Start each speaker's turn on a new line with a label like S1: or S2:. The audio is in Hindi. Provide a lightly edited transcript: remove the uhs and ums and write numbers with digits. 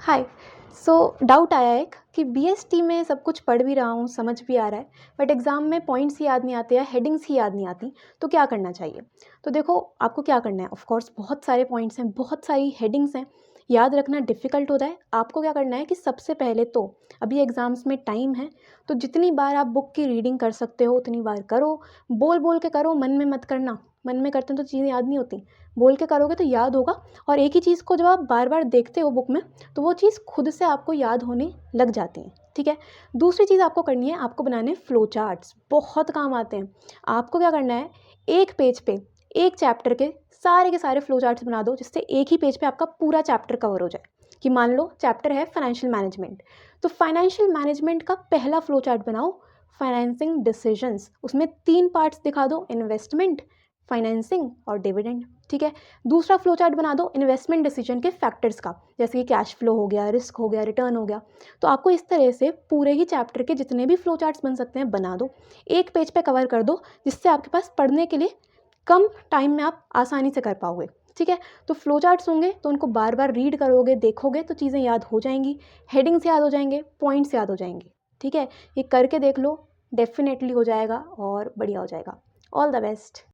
S1: हाय। सो डाउट आया एक कि बीएसटी में सब कुछ पढ़ भी रहा हूँ, समझ भी आ रहा है, बट एग्ज़ाम में पॉइंट्स ही याद नहीं आते या हेडिंग्स ही याद नहीं आती, तो क्या करना चाहिए? तो देखो, आपको क्या करना है, ऑफ कोर्स बहुत सारे पॉइंट्स हैं, बहुत सारी हेडिंग्स हैं, याद रखना डिफ़िकल्ट होता है। आपको क्या करना है कि सबसे पहले तो अभी एग्ज़ाम्स में टाइम है, तो जितनी बार आप बुक की रीडिंग कर सकते हो उतनी बार करो। बोल-बोल के करो, मन में मत करना। मन में करते हैं तो चीज़ें याद नहीं होती, बोल के करोगे तो याद होगा। और एक ही चीज़ को जब आप बार-बार देखते हो बुक में, तो वो चीज़ खुद से आपको याद होने लग जाती है, ठीक है? दूसरी चीज़ आपको करनी है, आपको बनाने फ्लो चार्ट्स, बहुत काम आते हैं। आपको क्या करना है, एक पेज पे, एक चैप्टर के सारे फ्लो चार्ट्स बना दो, जिससे एक ही पेज पे आपका पूरा चैप्टर कवर हो जाए। कि मान लो चैप्टर है फाइनेंशियल मैनेजमेंट, तो फाइनेंशियल मैनेजमेंट का पहला फ्लो चार्ट बनाओ, फाइनेंसिंग डिसीजंस। उसमें 3 पार्ट्स दिखा दो, इन्वेस्टमेंट, फाइनेंसिंग और डिविडेंड, ठीक है? दूसरा फ्लो चार्ट बना दो इन्वेस्टमेंट डिसीजन के फैक्टर्स का, जैसे कि कैश फ्लो हो गया, रिस्क हो गया, रिटर्न हो गया। तो आपको इस तरह से पूरे ही चैप्टर के जितने भी फ्लो चार्ट्स बन सकते हैं बना दो, एक पेज पे कवर कर दो, जिससे आपके पास पढ़ने के लिए कम टाइम में आप आसानी से कर पाओगे, ठीक है? तो फ्लो चार्ट्स होंगे तो उनको बार बार रीड करोगे, देखोगे तो चीज़ें याद हो जाएंगी, हेडिंग्स याद हो जाएंगे, पॉइंट्स याद हो जाएंगे, ठीक है? ये करके देख लो, डेफिनेटली हो जाएगा और बढ़िया हो जाएगा। All the best.